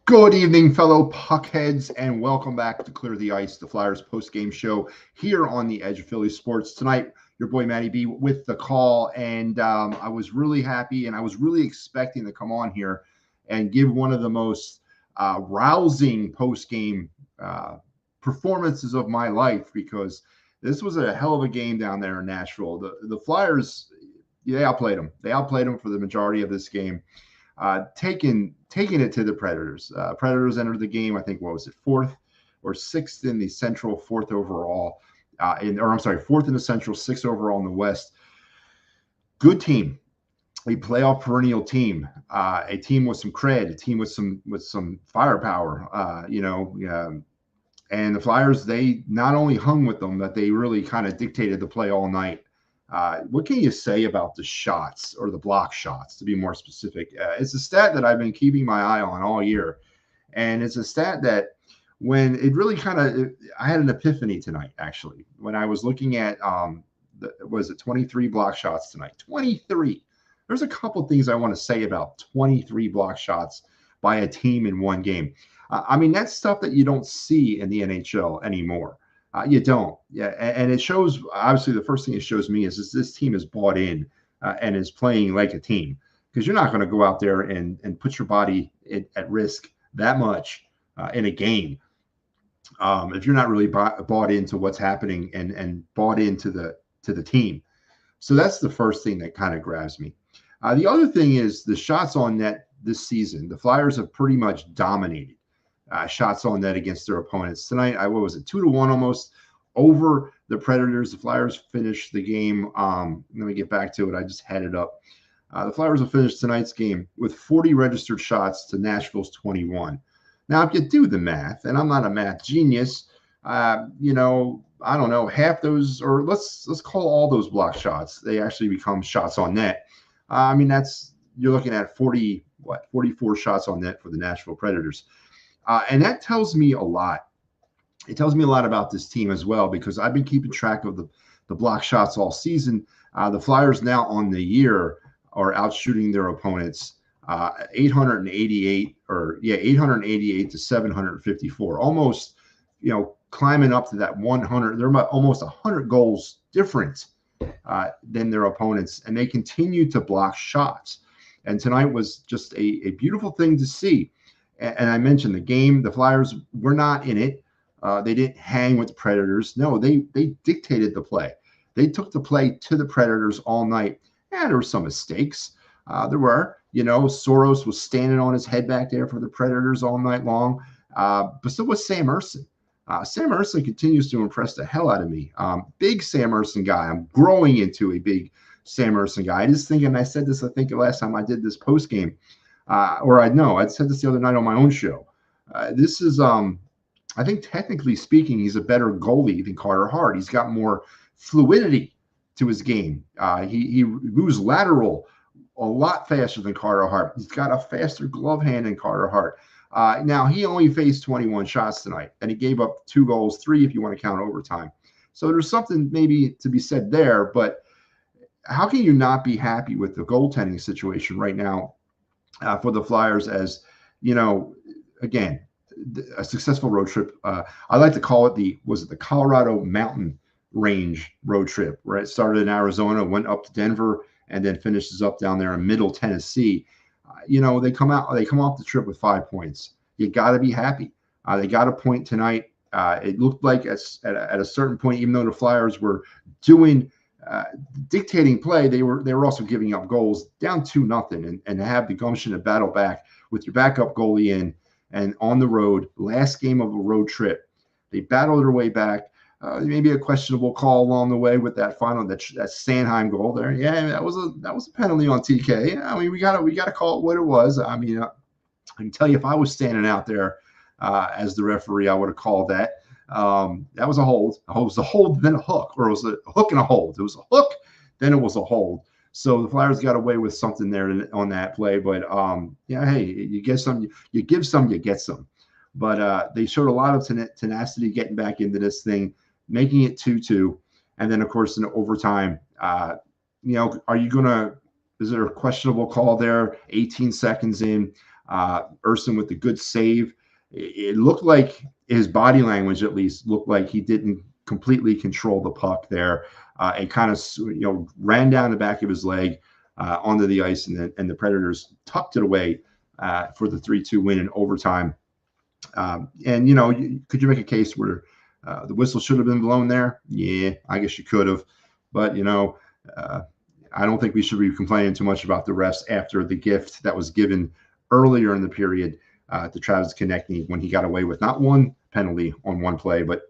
Good evening, fellow puckheads, and welcome back to Clear the Ice, the Flyers post-game show here on the Edge of Philly Sports. Tonight, your boy Matty B with the call, and I was really happy, and I was really expecting to come on here and give one of the most rousing post-game performances of my life, because this was a hell of a game down there in Nashville. The Flyers, they outplayed them. They outplayed them for the majority of this game. Taking it to the Predators. Predators entered the game, I think, what was it, fourth or sixth in the Central, fourth overall, fourth in the Central, sixth overall in the West. Good team, a playoff perennial team, a team with some cred, a team with some firepower, and the Flyers, they not only hung with them, but they really kind of dictated the play all night. What can you say about the shots, or the block shots, to be more specific? It's a stat that I've been keeping my eye on all year. And it's a stat that when it really I had an epiphany tonight, actually, when I was looking at, 23 block shots tonight? 23. There's a couple things I want to say about 23 block shots by a team in one game. That's stuff that you don't see in the NHL anymore. You don't. Yeah. And it shows, obviously, the first thing it shows me is this team is bought in and is playing like a team, because you're not going to go out there and put your body at risk that much in a game if you're not really bought into what's happening and bought into the team. So that's the first thing that kind of grabs me. The other thing is the shots on net this season. The Flyers have pretty much dominated shots on net against their opponents tonight. What was it, 2-1 almost over the Predators? The Flyers finished the game. Let me get back to it. I just had it up. The Flyers will finish tonight's game with 40 registered shots to Nashville's 21. Now, if you do the math, and I'm not a math genius, I don't know, half those, or let's call all those block shots, they actually become shots on net. You're looking at 44 shots on net for the Nashville Predators. And that tells me a lot. It tells me a lot about this team as well, because I've been keeping track of the block shots all season. The Flyers now on the year are out shooting their opponents 888 to 754, almost, climbing up to that 100. They're almost 100 goals different than their opponents, and they continue to block shots. And tonight was just a beautiful thing to see. And I mentioned the game, the Flyers were not in it. They didn't hang with the Predators. No, they dictated the play. They took the play to the Predators all night. And there were some mistakes. There were, Soros was standing on his head back there for the Predators all night long. But so was Sam Ersson. Sam Ersson continues to impress the hell out of me. Big Sam Ersson guy. I'm growing into a big Sam Ersson guy. I just think, and I said this, I think, the last time I did this post game. I said this the other night on my own show. This is, I think, technically speaking, he's a better goalie than Carter Hart. He's got more fluidity to his game. He moves lateral a lot faster than Carter Hart. He's got a faster glove hand than Carter Hart. Now, he only faced 21 shots tonight, and he gave up 2 goals, 3 if you want to count overtime. So there's something maybe to be said there, but how can you not be happy with the goaltending situation right now for the Flyers? As again, a successful road trip. I like to call it the Colorado Mountain Range road trip, where it started in Arizona, went up to Denver, and then finishes up down there in Middle Tennessee. They come off the trip with 5 points. You got to be happy. They got a point tonight. It looked like at a certain point, even though the Flyers were dictating play, they were also giving up goals, down 2-0, and to have the gumption to battle back with your backup goalie in and on the road, last game of a road trip. They battled their way back. Maybe a questionable call along the way with that final that Sanheim goal there. Yeah, that was a penalty on TK. We gotta call it what it was. I can tell you, if I was standing out there as the referee, I would have called that. That was a hold. It was a hold, then a hook, or it was a hook and a hold. It was a hook, then it was a hold. So the Flyers got away with something there on that play. But hey, you get some, you give some, you get some. But they showed a lot of tenacity getting back into this thing, making it 2-2, and then of course in overtime. Are you gonna? Is there a questionable call there? 18 seconds in. Urson with the good save. It looked like his body language, at least, looked like he didn't completely control the puck there. It kind of, ran down the back of his leg onto the ice, and the Predators tucked it away for the 3-2 win in overtime. And, could you make a case where the whistle should have been blown there? Yeah, I guess you could have. But, I don't think we should be complaining too much about the refs after the gift that was given earlier in the period to Travis Konechny when he got away with not one penalty on one play, but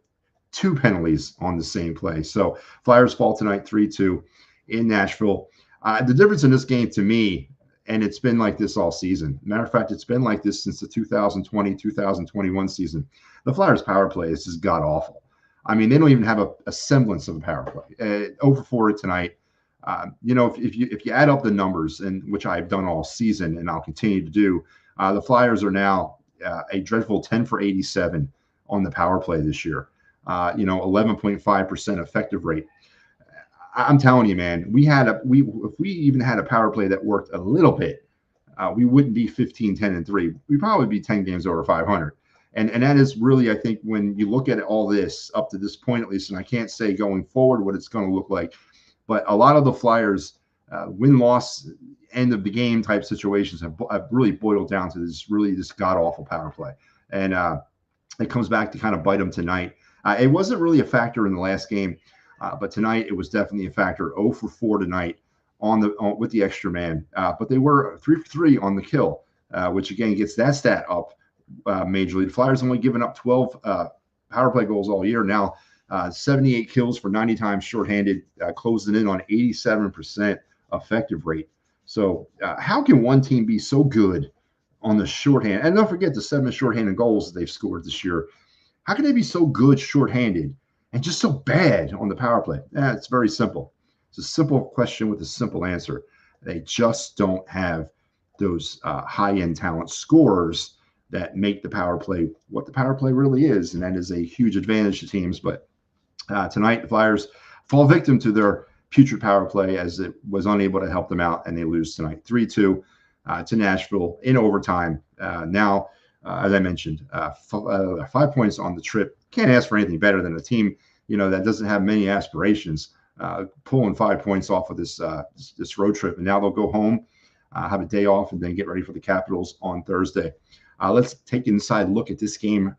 2 penalties on the same play. So Flyers fall tonight 3-2 in Nashville. The difference in this game to me, and it's been like this all season. Matter of fact, it's been like this since the 2020-2021 season. The Flyers power play is just god awful. I mean, they don't even have a semblance of a power play. Over 4 tonight. If you add up the numbers, and which I've done all season and I'll continue to do, the Flyers are now a dreadful 10 for 87 on the power play this year. 11.5% effective rate. I'm telling you, man, if we even had a power play that worked a little bit, we wouldn't be 15-10-3. We'd probably be 10 games over 500. And that is really, I think, when you look at all this up to this point, at least, and I can't say going forward what it's going to look like, but a lot of the Flyers win-loss, end of the game type situations have really boiled down to this god-awful power play. And it comes back to kind of bite them tonight. It wasn't really a factor in the last game, but tonight it was definitely a factor. 0 for 4 tonight with the extra man. But they were 3 for 3 on the kill, which again gets that stat up majorly. The Flyers only given up 12 power play goals all year. Now 78 kills for 90 times shorthanded, closing in on 87% effective rate. So how can one team be so good on the shorthand? And don't forget the 7 shorthanded goals that they've scored this year. How can they be so good shorthanded and just so bad on the power play? It's very simple. It's a simple question with a simple answer. They just don't have those high-end talent scorers that make the power play what the power play really is, and that is a huge advantage to teams. But tonight, the Flyers fall victim to their putrid power play as it was unable to help them out, and they lose tonight 3-2 to Nashville in overtime. Now, as I mentioned, 5 points on the trip. Can't ask for anything better than a team, that doesn't have many aspirations, pulling 5 points off of this road trip. And now they'll go home, have a day off, and then get ready for the Capitals on Thursday. Let's take an inside look at this game,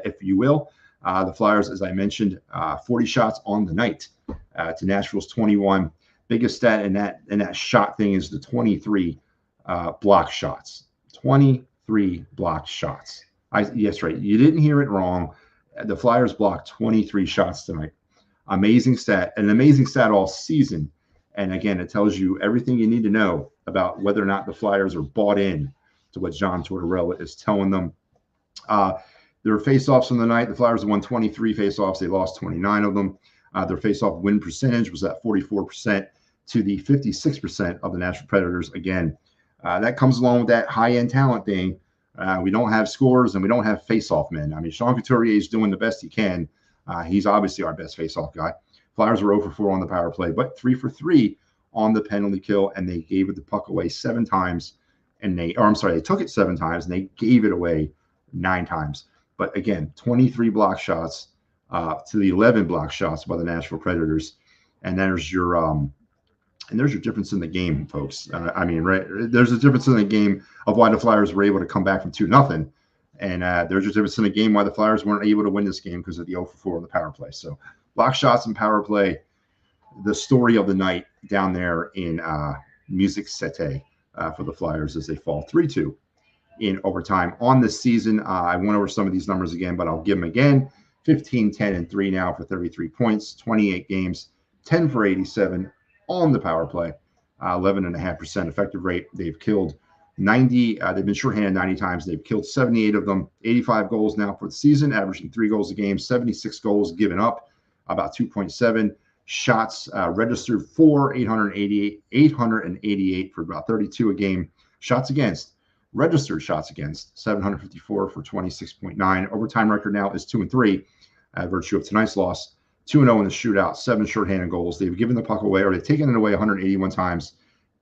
if you will. The Flyers, as I mentioned, 40 shots on the night to Nashville's 21. Biggest stat in that shot thing is the 23 block shots. 23 blocked shots. Yes, right. You didn't hear it wrong. The Flyers blocked 23 shots tonight. Amazing stat. An amazing stat all season. And again, it tells you everything you need to know about whether or not the Flyers are bought in to what John Tortorella is telling them. Their faceoffs on the night, the Flyers won 23 faceoffs. They lost 29 of them. Their faceoff win percentage was at 44% to the 56% of the Nashville Predators. Again, that comes along with that high-end talent thing. We don't have scorers and we don't have faceoff men. I mean, Sean Couturier is doing the best he can. He's obviously our best faceoff guy. Flyers were 0 for 4 on the power play, but 3 for 3 on the penalty kill, and they gave the puck away 7 times. They took it 7 times and they gave it away 9 times. But again, 23 block shots to the 11 block shots by the Nashville Predators, and there's your difference in the game, folks. Right? There's a difference in the game of why the Flyers were able to come back from 2-0, and there's a difference in the game why the Flyers weren't able to win this game because of the 0 for 4 on the power play. So, block shots and power play, the story of the night down there in Music City for the Flyers as they fall 3-2 in overtime on the season. I went over some of these numbers again, but I'll give them again. 15-10-3 now for 33 points, 28 games, 10 for 87 on the power play, 11.5% effective rate. They've killed 90. They've been shorthanded 90 times. They've killed 78 of them. 85 goals now for the season, averaging 3 goals a game. 76 goals given up, about 2.7 shots registered for 888 for about 32 a game. Shots against, registered shots against, 754 for 26.9. Overtime record now is 2-3 at virtue of tonight's loss. 2-0 in the shootout, 7 shorthanded goals. They've given the puck away, or they've taken it away 181 times,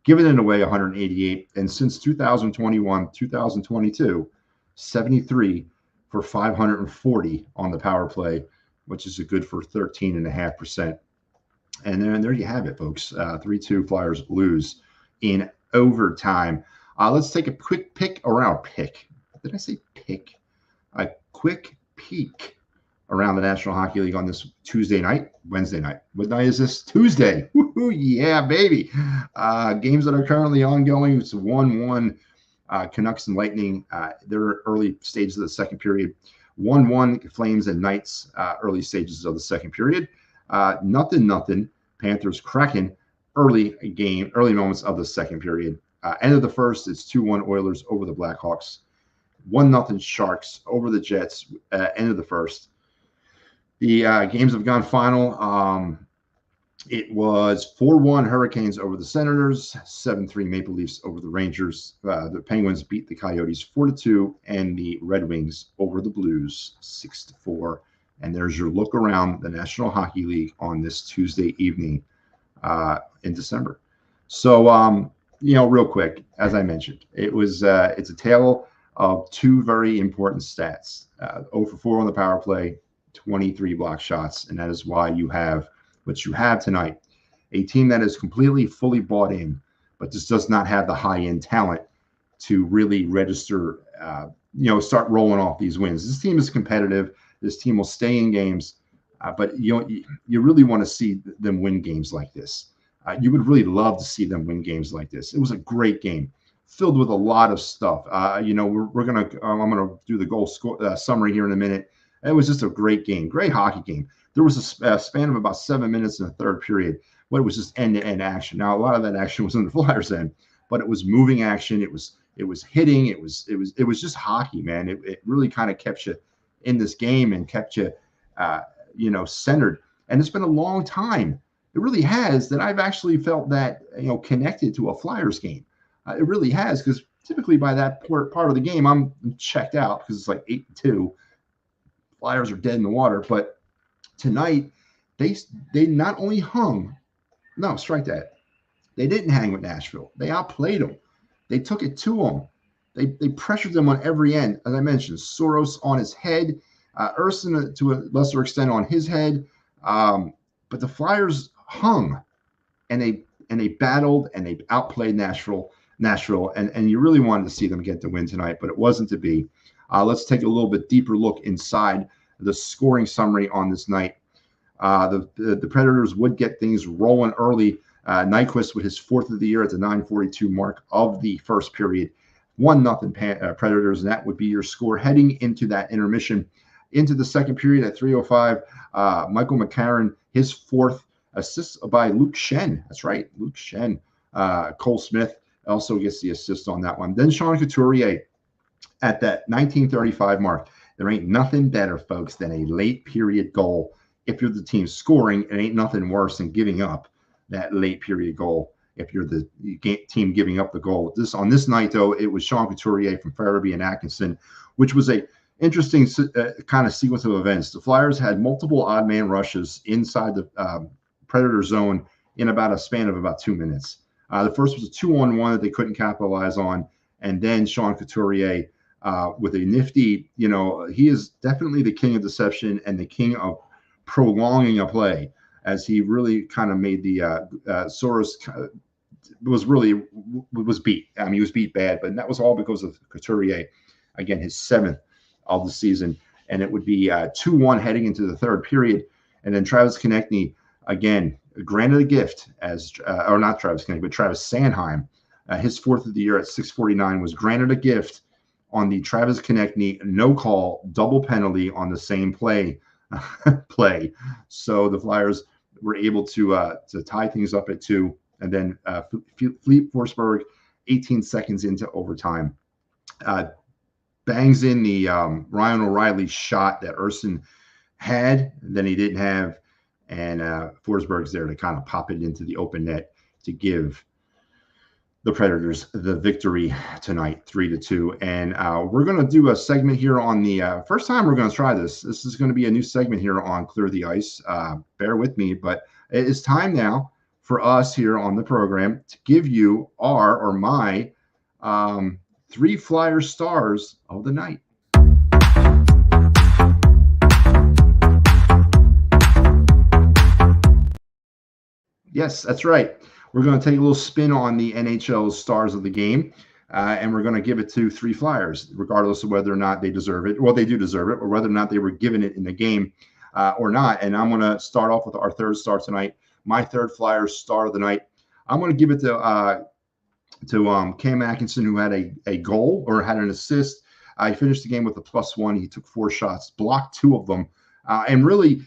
given it away 188. And since 2021, 2022, 73 for 540 on the power play, which is a good for 13.5%. And then there you have it, folks. 3-2 Flyers lose in overtime. Let's take a quick pick around pick. Did I say pick? A quick peek around the National Hockey League on this Wednesday night. What night is this? Tuesday. Woo-hoo, yeah, baby. Games that are currently ongoing. It's 1-1 Canucks and Lightning. They're early stages of the second period. 1-1 Flames and Knights, early stages of the second period. 0-0 Panthers Kraken, early moments of the second period. End of the first, it's 2-1 Oilers over the Blackhawks. 1-0 Sharks over the Jets, end of the first. The games have gone final. It was 4-1 Hurricanes over the Senators, 7-3 Maple Leafs over the Rangers. The Penguins beat the Coyotes 4-2, and the Red Wings over the Blues 6-4. And there's your look around the National Hockey League on this Tuesday evening in December. So, real quick, as I mentioned, it's a tale of two very important stats. 0 for 4 on the power play, 23 block shots, and that is why you have what you have tonight. A team that is completely, fully bought in, but just does not have the high-end talent to really register, start rolling off these wins. This team is competitive. This team will stay in games, but you really want to see them win games like this. You would really love to see them win games like this. It was a great game, filled with a lot of stuff. I'm gonna do the goal summary here in a minute. It was just a great game, great hockey game. There was a span of about 7 minutes in the third period, but it was just end-to-end action. Now, a lot of that action was on the Flyers' end, but it was moving action. It was hitting. It was just hockey, man. It really kind of kept you in this game and kept you, centered. And it's been a long time. It really has that I've actually felt that, connected to a Flyers game. It really has, because typically by that part of the game, I'm checked out because it's like 8-2. Flyers are dead in the water. But tonight, they not only strike that. They didn't hang with Nashville. They outplayed them. They took it to them. They pressured them on every end. As I mentioned, Soros on his head, Urson to a lesser extent on his head. But the Flyers hung, and they battled, and they outplayed Nashville, and you really wanted to see them get the win tonight, but it wasn't to be. Let's take a little bit deeper look inside the scoring summary on this night. The Predators would get things rolling early. Nyquist with his fourth of the year at the 9:42 mark of the first period. 1-0 Predators, and that would be your score heading into that intermission. Into the second period at 3:05, Michael McCarron, his fourth assist by Luke Shen. That's right, Luke Shen. Cole Smith also gets the assist on that one. Then Sean Couturier at that 19:35 mark. There ain't nothing better, folks, than a late period goal. If you're the team scoring, it ain't nothing worse than giving up that late period goal. If you're the team giving up the goal. On this night, though, it was Sean Couturier from Farabee and Atkinson, which was a interesting kind of sequence of events. The Flyers had multiple odd man rushes inside the Predator zone in about a span of about 2 minutes. The first was a 2-on-1 that they couldn't capitalize on, and then Sean Couturier with a nifty, he is definitely the king of deception and the king of prolonging a play, as he really kind of made the Soros was beat. I mean, he was beat bad, but that was all because of Couturier. Again, his seventh of the season, and it would be 2-1 heading into the third period. And then Travis Konechny, again, granted a gift or not Travis Konechny, but Travis Sanheim, his fourth of the year at 6:49 was granted a gift on the Travis Konechny no call double penalty on the same play. So the Flyers were able to tie things up at 2, and then Philippe Forsberg, 18 seconds into overtime, bangs in the Ryan O'Reilly shot that Urson had, then he didn't have, and Forsberg's there to kind of pop it into the open net to give the Predators the victory tonight, 3-2. And we're going to do a segment here on the first time we're going to try this. This is going to be a new segment here on Clear the Ice. Bear with me, but it is time now for us here on the program to give you our or my three Flyers stars of the night. Yes, that's right. We're going to take a little spin on the NHL's stars of the game, and we're going to give it to three Flyers, regardless of whether or not they deserve it. Well, they do deserve it, or whether or not they were given it in the game or not. And I'm going to start off with our third star tonight. My third Flyers star of the night. I'm going to give it to Cam Atkinson, who had a goal or had an assist. He finished the game with a +1. He took 4 shots, blocked 2 of them, and really,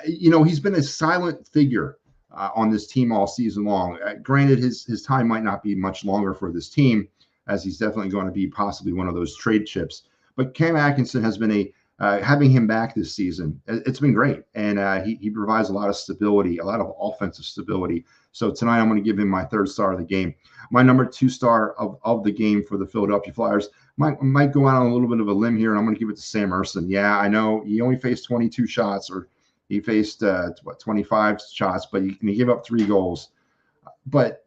he's been a silent figure on this team all season long. Granted, his time might not be much longer for this team, as he's definitely going to be possibly one of those trade chips. But Cam Atkinson has been having him back this season. It's been great, and he provides a lot of stability, a lot of offensive stability. So tonight I'm going to give him my third star of the game. My number 2 star of the game for the Philadelphia Flyers might go out on a little bit of a limb here, and I'm going to give it to Sam Ersson. Yeah, I know he only faced 22 shots, or he faced 25 shots, but he gave up 3 goals. But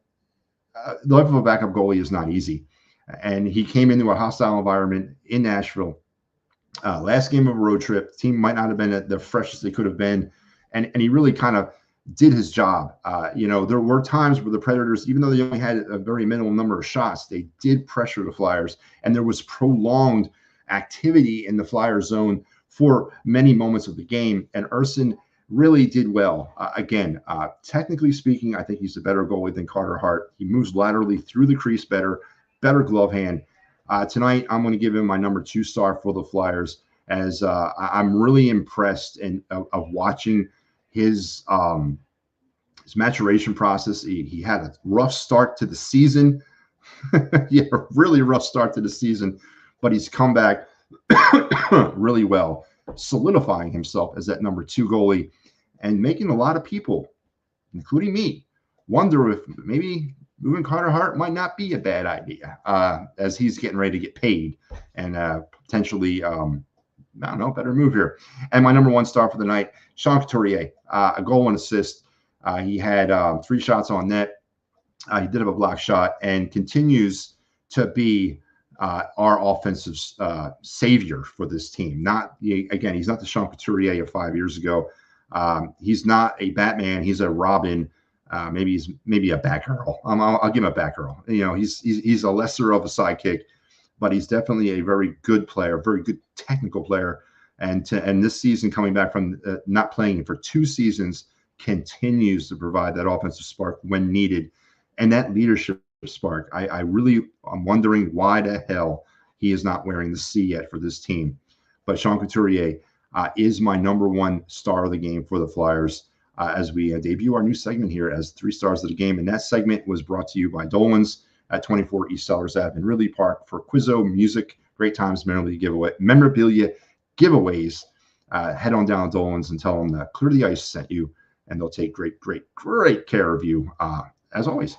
the life of a backup goalie is not easy, and he came into a hostile environment in Nashville. Last game of a road trip, the team might not have been at the freshest they could have been, and he really kind of did his job. There were times where the Predators, even though they only had a very minimal number of shots, they did pressure the Flyers, and there was prolonged activity in the Flyers zone for many moments of the game, and Ersson really did well. Again, technically speaking, I think he's a better goalie than Carter Hart. He moves laterally through the crease better glove hand. Tonight, I'm going to give him my number 2 star for the Flyers, as I'm really impressed of watching his maturation process. He had a rough start to the season. Yeah, a really rough start to the season, but he's come back really well, solidifying himself as that number 2 goalie and making a lot of people, including me, wonder if maybe moving Carter Hart might not be a bad idea, as he's getting ready to get paid and potentially, I don't know, better move here. And my number 1 star for the night, Sean Couturier, a goal and assist. He had 3 shots on net. He did have a block shot and continues to be our offensive savior for this team. Again, he's not the Sean Couturier of 5 years ago. He's not a Batman. He's a Robin. Maybe a Batgirl. I'll give him a Batgirl. He's a lesser of a sidekick, but he's definitely a very good player, very good technical player. And this season, coming back from not playing for 2 seasons, continues to provide that offensive spark when needed, and that leadership spark. I'm wondering why the hell he is not wearing the C yet for this team. But Sean Couturier is my number 1 star of the game for the Flyers, as we debut our new segment here as 3 stars of the game. And that segment was brought to you by Dolan's at 24 East Sellers Ave in Ridley Park for Quizzo music, great times, memorabilia giveaways. Head on down to Dolan's and tell them that Clear the Ice sent you, and they'll take great care of you, as always.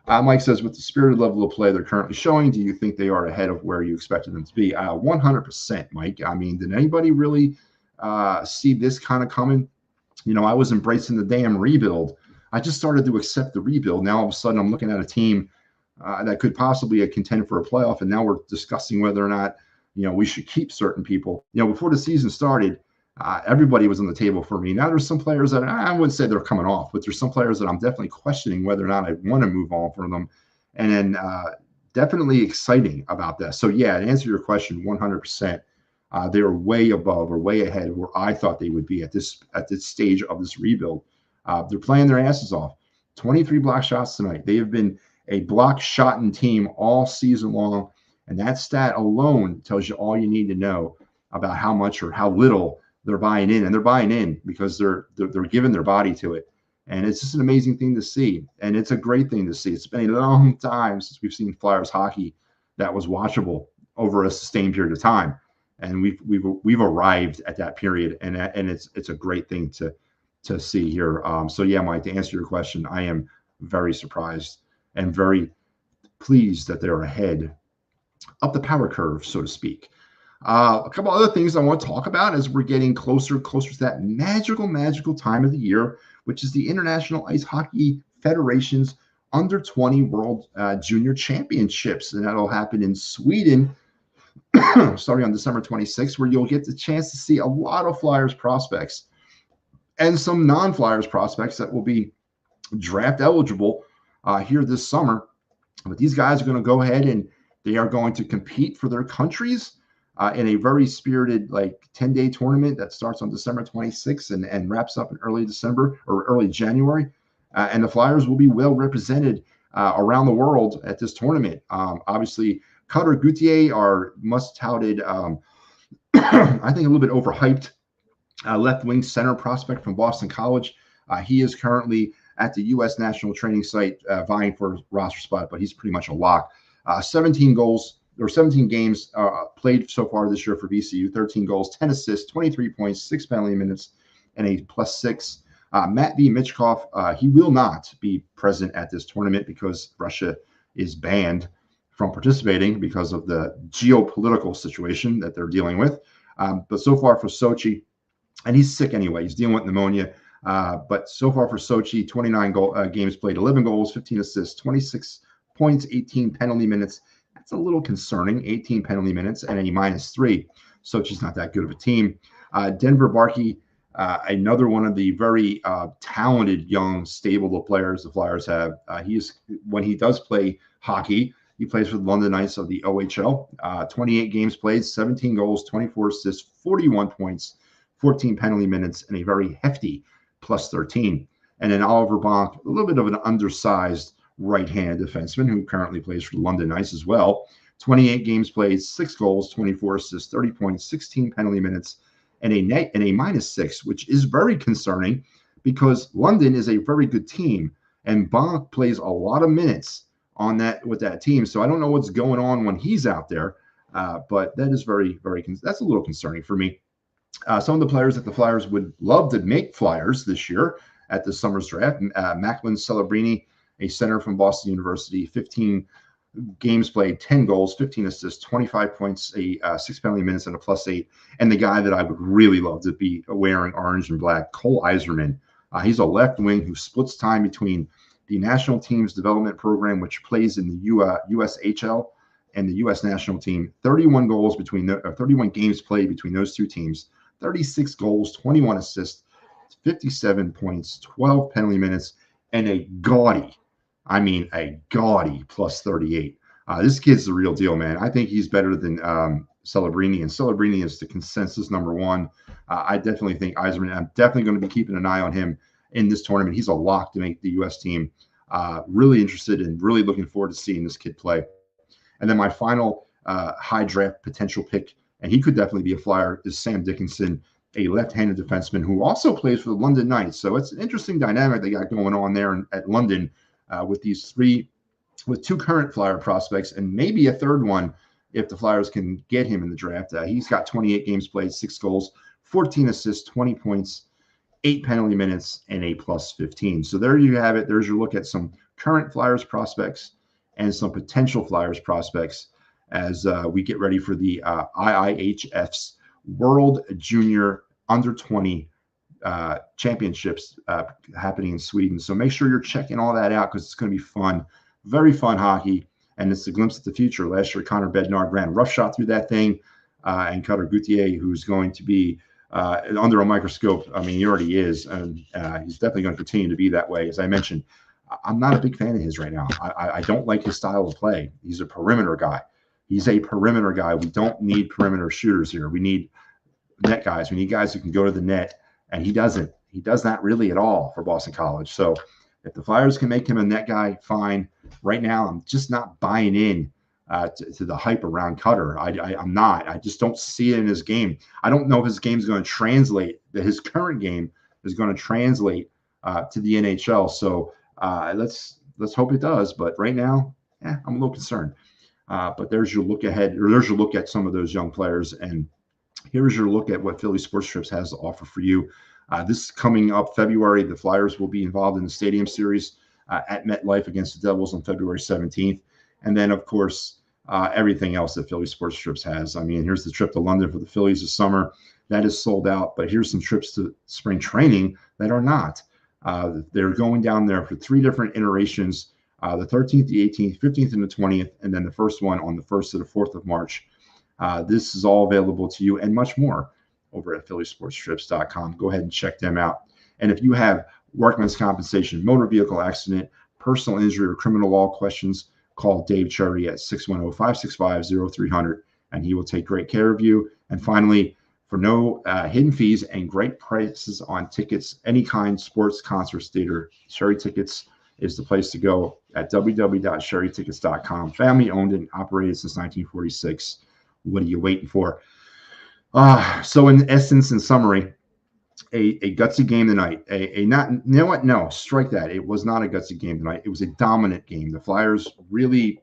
Mike says, with the spirited level of play they're currently showing, do you think they are ahead of where you expected them to be? 100%, Mike. I mean, did anybody really see this kind of coming? I was embracing the damn rebuild. I just started to accept the rebuild. Now, all of a sudden, I'm looking at a team that could possibly contend for a playoff, and now we're discussing whether or not, we should keep certain people. Before the season started, everybody was on the table for me. Now there's some players that I wouldn't say they're coming off, but there's some players that I'm definitely questioning whether or not I want to move on from them, and then definitely exciting about that. So yeah, to answer your question, 100%. They are way above or way ahead of where I thought they would be at this stage of this rebuild. They're playing their asses off. 23 block shots tonight. They have been a block-shotting team all season long, and that stat alone tells you all you need to know about how much or how little they're buying in. And they're buying in because they're giving their body to it. And it's just an amazing thing to see, and it's a great thing to see. It's been a long time since we've seen Flyers hockey that was watchable over a sustained period of time. And we've arrived at that period, and it's a great thing to see here. So yeah, Mike, to answer your question, I am very surprised and very pleased that they're ahead up the power curve, so to speak. A couple other things I want to talk about as we're getting closer to that magical time of the year, which is the International Ice Hockey Federation's Under 20 World Junior Championships, and that'll happen in Sweden starting on December 26th, where you'll get the chance to see a lot of Flyers prospects and some non-Flyers prospects that will be draft eligible here this summer. But these guys are going to go ahead and they are going to compete for their countries in a very spirited, like 10-day tournament that starts on December 26th and wraps up in early December or early January. And the Flyers will be well represented around the world at this tournament. Obviously, Cutter Gauthier, our much-touted, I think a little bit overhyped left-wing center prospect from Boston College. He is currently at the U.S. national training site vying for a roster spot, but he's pretty much a lock. 17 games played so far this year for VCU, 13 goals, 10 assists, 23 points, 6 penalty minutes, and a +6. Matt V. Michkov, he will not be present at this tournament because Russia is banned from participating because of the geopolitical situation that they're dealing with. But so far for Sochi, and he's sick anyway, he's dealing with pneumonia. But so far for Sochi, 29 games played, 11 goals, 15 assists, 26 points, 18 penalty minutes. That's a little concerning, 18 penalty minutes and a -3. Sochi's not that good of a team. Denver Barkey, another one of the very talented young stable of players the Flyers have. When he does play hockey, he plays for the London Knights of the OHL. 28 games played, 17 goals, 24 assists, 41 points, 14 penalty minutes, and a very hefty +13. And then Oliver Bonk, a little bit of an undersized right-handed defenseman who currently plays for the London Knights as well. 28 games played, 6 goals, 24 assists, 30 points, 16 penalty minutes, and a -6, which is very concerning because London is a very good team, and Bonk plays a lot of minutes on that with that team. So I don't know what's going on when he's out there, but that is that's a little concerning for me. Some of the players that the Flyers would love to make Flyers this year at the summer's draft, Macklin Celebrini, a center from Boston University, 15 games played, 10 goals, 15 assists, 25 points, 6 penalty minutes, and a +8. And the guy that I would really love to be wearing orange and black, Cole Yzerman. He's a left wing who splits time between the national team's development program, which plays in the USHL, and the U.S. national team. 31 goals 31 games played between those two teams. 36 goals, 21 assists, 57 points, 12 penalty minutes, and a gaudy +38. This kid's the real deal, man. I think he's better than Celebrini, and Celebrini is the consensus #1. I definitely think Yzerman, I'm definitely going to be keeping an eye on him in this tournament. He's a lock to make the U.S. team. Really interested and really looking forward to seeing this kid play. And then my final high draft potential pick, and he could definitely be a Flyer, is Sam Dickinson, a left-handed defenseman who also plays for the London Knights. So it's an interesting dynamic they got going on there at London with two current Flyer prospects and maybe a third one if the Flyers can get him in the draft. He's got 28 games played, 6 goals, 14 assists, 20 points, 8 penalty minutes, and a +15. So there you have it. There's your look at some current Flyers prospects and some potential Flyers prospects as we get ready for the IIHF's World Junior Under 20 championships happening in Sweden. So make sure you're checking all that out because it's going to be fun, very fun hockey, and it's a glimpse at the future. Last year, Connor Bednard ran roughshod through that thing, and Cutter Gauthier, who's going to be under a microscope. I mean, he already is, and he's definitely going to continue to be that way. As I mentioned, I'm not a big fan of his right now. I don't like his style of play. He's a perimeter guy. He's a perimeter guy. We don't need perimeter shooters here. We need net guys. We need guys who can go to the net, and he doesn't. He does not really at all for Boston College. So if the Flyers can make him a net guy, fine. Right now, I'm just not buying in to the hype around Cutter. I'm not. I just don't see it in his game. I don't know if his game is going to translate, that his current game is going to translate to the NHL. So let's hope it does. But right now, I'm a little concerned. But there's your look ahead, or there's your look at some of those young players. And here's your look at what Philly Sports Trips has to offer for you. This coming up February, the Flyers will be involved in the Stadium Series at MetLife against the Devils on February 17th. And then, of course, everything else that Philly Sports Trips has. I mean, here's the trip to London for the Phillies this summer. That is sold out. But here's some trips to spring training that are not. They're going down there for 3 different iterations, the 13th, the 18th, 15th, and the 20th, and then the first one on the 1st to the 4th of March. This is all available to you and much more over at phillysportstrips.com. Go ahead and check them out. And if you have workman's compensation, motor vehicle accident, personal injury, or criminal law questions, call Dave Cherry at 610-565-0300, and he will take great care of you. And finally, for no hidden fees and great prices on tickets, any kind, sports, concerts, theater, Cherry Tickets is the place to go at www.sherrytickets.com. Family owned and operated since 1946. What are you waiting for? So in essence, in summary, a gutsy game tonight. You know what? No, strike that. It was not a gutsy game tonight. It was a dominant game. The Flyers really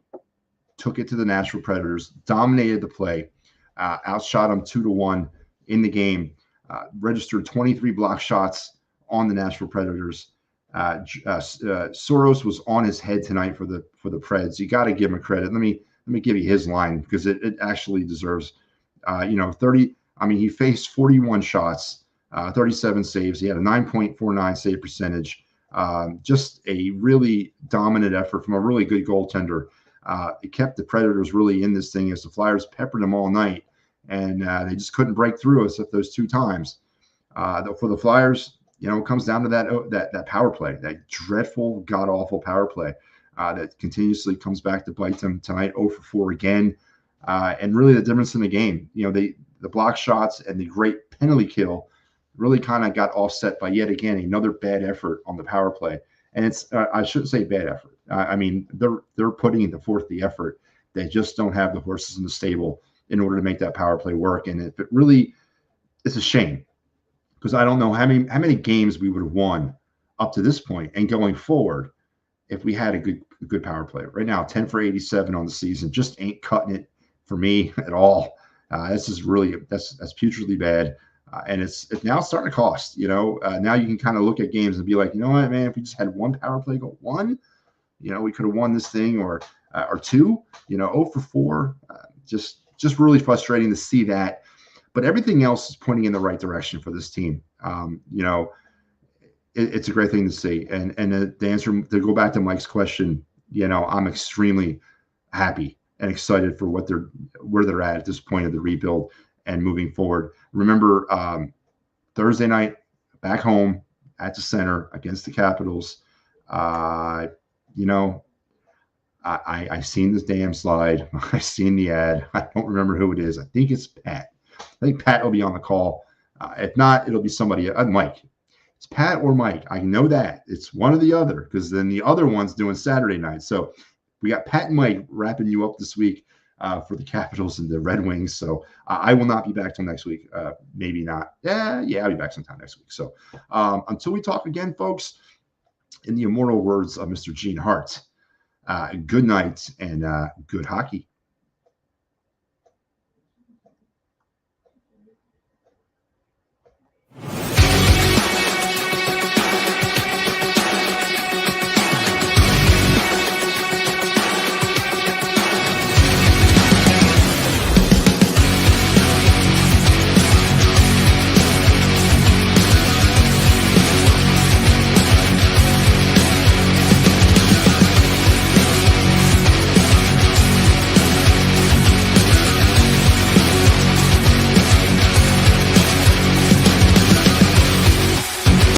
took it to the Nashville Predators, dominated the play, outshot them 2-1 in the game, registered 23 block shots on the Nashville Predators. Soros was on his head tonight for the Preds. You got to give him a credit. Let me give you his line because it actually deserves. 30. I mean, he faced 41 shots, 37 saves. He had a 9.49 save percentage. Just a really dominant effort from a really good goaltender. It kept the Predators really in this thing as the Flyers peppered them all night, and they just couldn't break through us at those 2 times. For the Flyers, it comes down to that power play, that dreadful, god-awful power play that continuously comes back to bite them tonight. 0 for 4 again, and really the difference in the game. The block shots and the great penalty kill really kind of got offset by yet again another bad effort on the power play. And it's I shouldn't say bad effort. I mean they're putting forth the effort. They just don't have the horses in the stable in order to make that power play work. And it's a shame because I don't know how many games we would have won up to this point and going forward if we had a good power play. Right now, 10 for 87 on the season just ain't cutting it for me at all. This is really that's putridly bad. And it's now starting to cost, now you can kind of look at games and be like, you know what, man, if we just had one power play go one, we could have won this thing or 2, 0 for 4, just really frustrating to see that. But everything else is pointing in the right direction for this team. It's a great thing to see. And the answer to go back to Mike's question, I'm extremely happy and excited for where they're at this point of the rebuild and moving forward. Remember, Thursday night, back home at the center against the Capitals. I seen this damn slide. I seen the ad. I don't remember who it is. I think it's Pat. I think Pat will be on the call. If not, it'll be somebody. Mike. It's Pat or Mike. I know that. It's one or the other because then the other one's doing Saturday night. So we got Pat and Mike wrapping you up this week for the Capitals and the Red Wings. So I will not be back till next week. Maybe not. Yeah, I'll be back sometime next week. So until we talk again, folks, in the immortal words of Mr. Gene Hart, good night and good hockey.